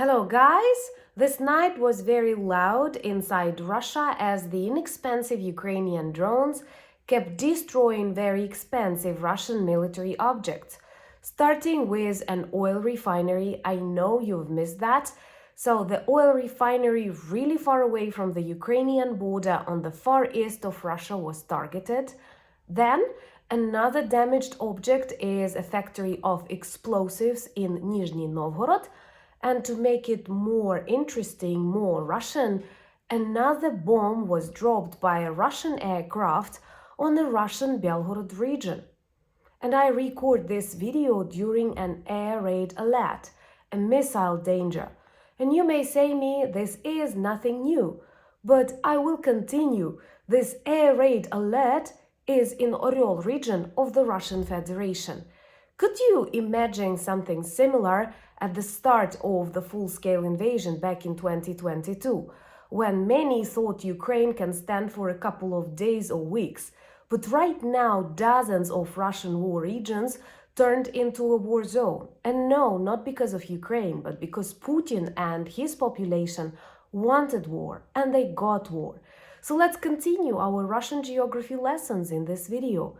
Hello guys! This night was very loud inside Russia as the inexpensive Ukrainian drones kept destroying very expensive Russian military objects. Starting with an oil refinery, I know you've missed that. So the oil refinery really far away from the Ukrainian border on the far east of Russia was targeted. Then another damaged object is a factory of explosives in Nizhny Novgorod. And to make it more interesting, more Russian, another bomb was dropped by a Russian aircraft on the Russian Belgorod region. And I record this video during an air raid alert, a missile danger. And you may say me, this is nothing new, but I will continue. This air raid alert is in ORYOL region of the Russian Federation. Could you imagine something similar at the start of the full-scale invasion back in 2022, when many thought Ukraine can stand for a couple of days or weeks, but right now dozens of Russian war regions turned into a war zone? And no, not because of Ukraine, but because Putin and his population wanted war, and they got war. So let's continue our Russian geography lessons in this video.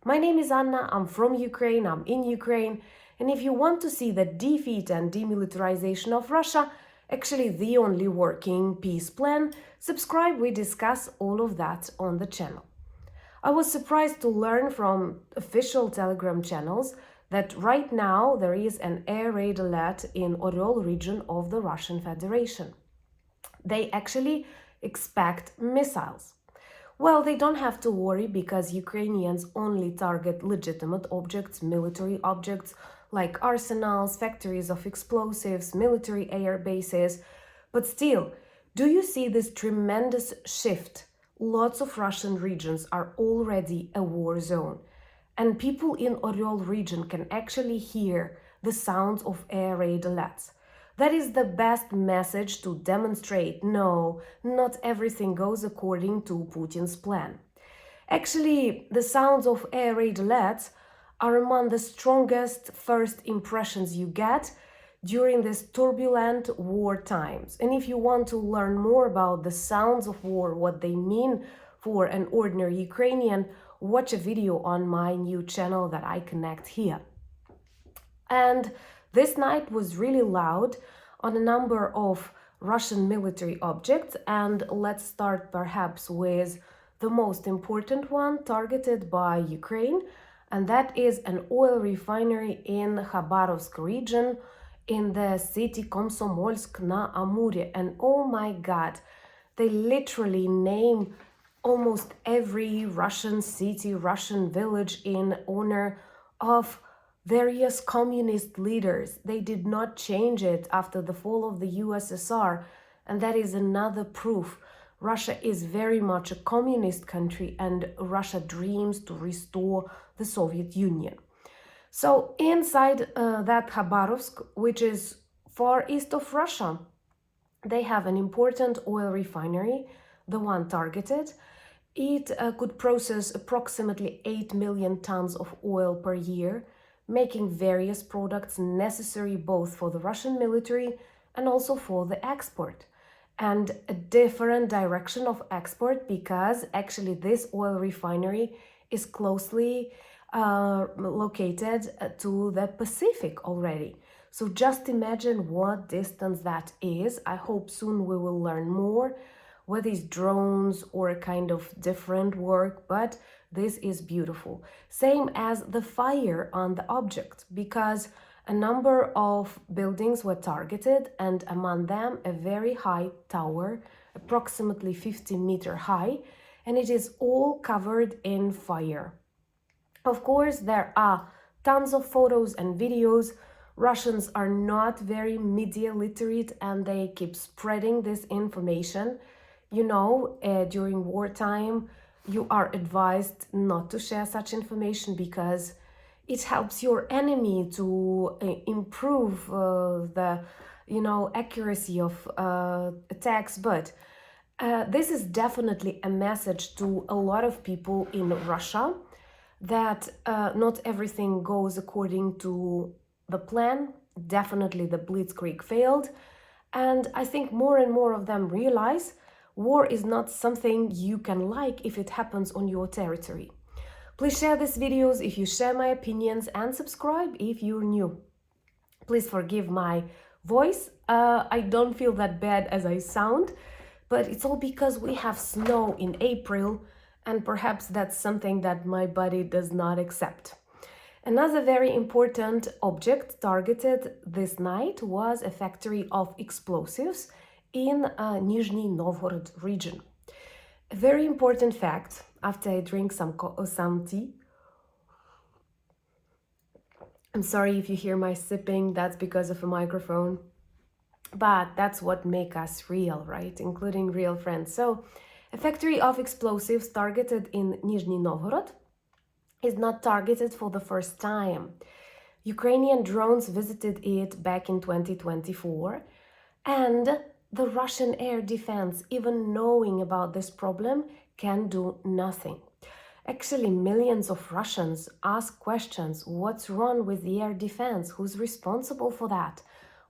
My name is Anna, I'm from Ukraine, I'm in Ukraine, and if you want to see the defeat and demilitarization of Russia, actually the only working peace plan, subscribe, we discuss all of that on the channel. I was surprised to learn from official Telegram channels that right now there is an air raid alert in ORYOL region of the Russian Federation. They actually expect missiles. Well, they don't have to worry because Ukrainians only target legitimate objects, military objects, like arsenals, factories of explosives, military air bases. But still, do you see this tremendous shift? Lots of Russian regions are already a war zone. And people in ORYOL region can actually hear the sounds of air raid alerts. That is the best message to demonstrate, no, not everything goes according to Putin's plan. Actually, the sounds of air raid alerts are among the strongest first impressions you get during these turbulent war times. And if you want to learn more about the sounds of war, what they mean for an ordinary Ukrainian, watch a video on my new channel that I connect here. And this night was really loud on a number of Russian military objects, and let's start perhaps with the most important one targeted by Ukraine, and that is an oil refinery in Khabarovsk region in the city Komsomolsk-on-Amur. And oh my God, they literally name almost every Russian city, Russian village in honor of various communist leaders. They did not change it after the fall of the USSR, and that is another proof. Russia is very much a communist country, and Russia dreams to restore the Soviet Union. So inside that Khabarovsk, which is far east of Russia, they have an important oil refinery, the one targeted. It could process approximately 8 million tons of oil per year, making various products necessary both for the Russian military and also for the export. And a different direction of export, because actually this oil refinery is closely located to the Pacific already. So just imagine what distance that is. I hope soon we will learn more, whether it's drones or a kind of different work, but this is beautiful. Same as the fire on the object, because a number of buildings were targeted, and among them a very high tower, approximately 50-meter high, and it is all covered in fire. Of course, there are tons of photos and videos. Russians are not very media literate, and they keep spreading this information. You know, during wartime, you are advised not to share such information because it helps your enemy to improve the, accuracy of attacks. But this is definitely a message to a lot of people in Russia that not everything goes according to the plan. Definitely the Blitzkrieg failed. And I think more and more of them realize war is not something you can like if it happens on your territory. Please share these videos if you share my opinions and subscribe if you're new. Please forgive my voice. I don't feel that bad as I sound, but it's all because we have snow in April, and perhaps that's something that my body does not accept. Another very important object targeted this night was a factory of explosives in Nizhny Novgorod region. A very important fact, after I drink some tea. I'm sorry if you hear my sipping, that's because of a microphone. But that's what makes us real, right? Including real friends. So, a factory of explosives targeted in Nizhny Novgorod is not targeted for the first time. Ukrainian drones visited it back in 2024, and the Russian air defense, even knowing about this problem, can do nothing. Actually, millions of Russians ask questions. What's wrong with the air defense? Who's responsible for that?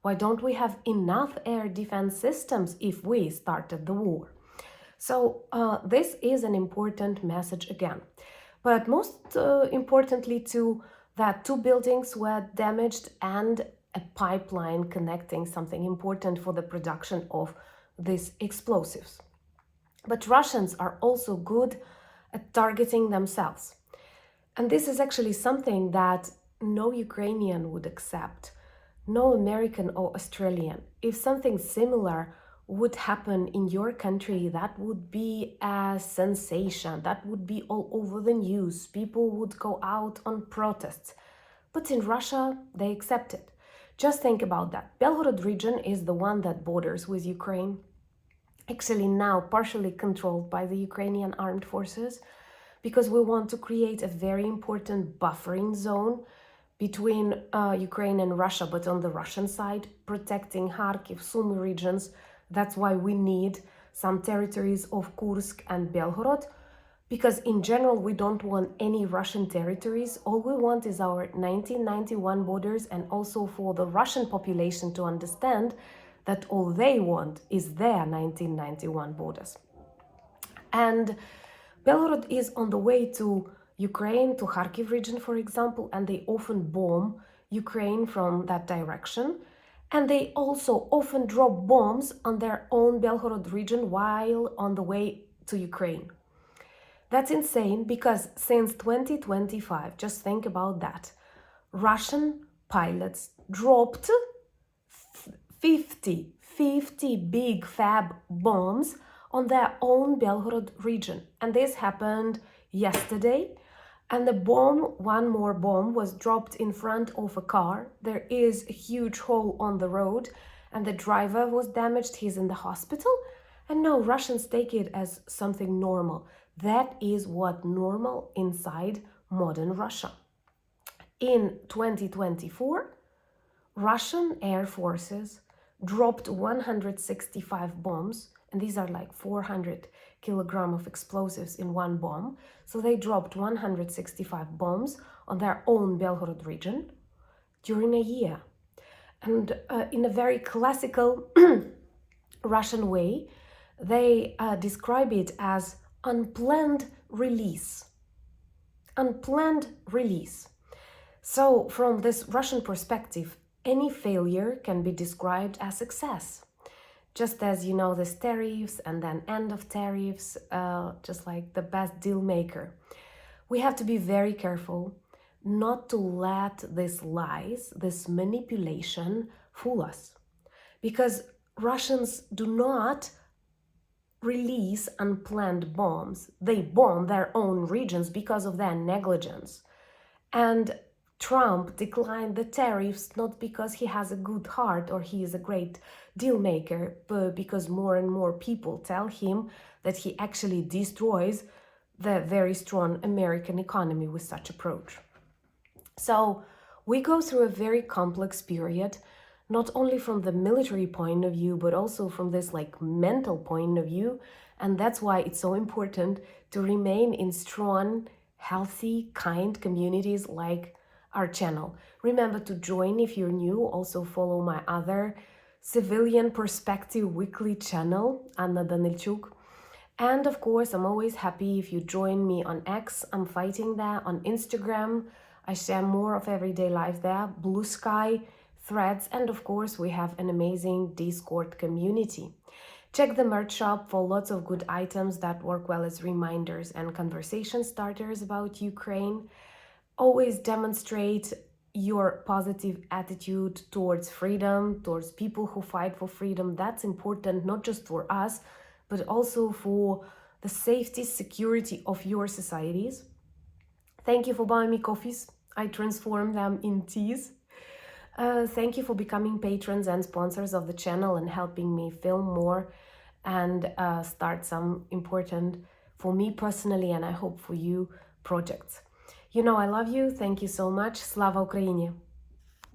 Why don't we have enough air defense systems if we started the war? So this is an important message again. But most importantly too, that 2 buildings were damaged and a pipeline connecting something important for the production of these explosives. But Russians are also good at targeting themselves. And this is actually something that no Ukrainian would accept, no American or Australian. If something similar would happen in your country, that would be a sensation. That would be all over the news. People would go out on protests. But in Russia, they accept it. Just think about that. Belgorod region is the one that borders with Ukraine, actually now partially controlled by the Ukrainian armed forces, because we want to create a very important buffering zone between Ukraine and Russia, but on the Russian side, protecting Kharkiv, Sumy regions. That's why we need some territories of Kursk and Belgorod, because in general, we don't want any Russian territories. All we want is our 1991 borders, and also for the Russian population to understand that all they want is their 1991 borders. And Belgorod is on the way to Ukraine, to Kharkiv region, for example, and they often bomb Ukraine from that direction. And they also often drop bombs on their own Belgorod region while on the way to Ukraine. That's insane, because since 2025, just think about that, Russian pilots dropped 50 big fab bombs on their own Belgorod region. And this happened yesterday. And one more bomb was dropped in front of a car. There is a huge hole on the road, and the driver was damaged. He's in the hospital. And no, Russians take it as something normal. That is what normal inside modern Russia. In 2024, Russian air forces dropped 165 bombs, and these are like 400 kilograms of explosives in one bomb. So they dropped 165 bombs on their own Belgorod region during a year. And in a very classical Russian way, they describe it as unplanned release. Unplanned release. So from this Russian perspective, any failure can be described as success. Just as, you know, there's tariffs and then end of tariffs, just like the best deal maker. We have to be very careful not to let these lies, this manipulation fool us. Because Russians do not release unplanned bombs. They bomb their own regions because of their negligence. And Trump declined the tariffs not because he has a good heart or he is a great deal maker, but because more and more people tell him that he actually destroys the very strong American economy with such approach. So we go through a very complex period, not only from the military point of view, but also from this like mental point of view. And that's why it's so important to remain in strong, healthy, kind communities like our channel. Remember to join if you're new. Also follow my other Civilian Perspective weekly channel, Anna Danilchuk. And of course, I'm always happy if you join me on X. I'm fighting there. On Instagram, I share more of everyday life there. Blue Sky, Threads, and of course, we have an amazing Discord community. Check the merch shop for lots of good items that work well as reminders and conversation starters about Ukraine. Always demonstrate your positive attitude towards freedom, towards people who fight for freedom. That's important, not just for us, but also for the safety, security of your societies. Thank you for buying me coffees. I transform them in teas. Thank you for becoming patrons and sponsors of the channel and helping me film more and start some important, for me personally, and I hope for you, projects. You know I love you. Thank you so much. Slava Ukraini!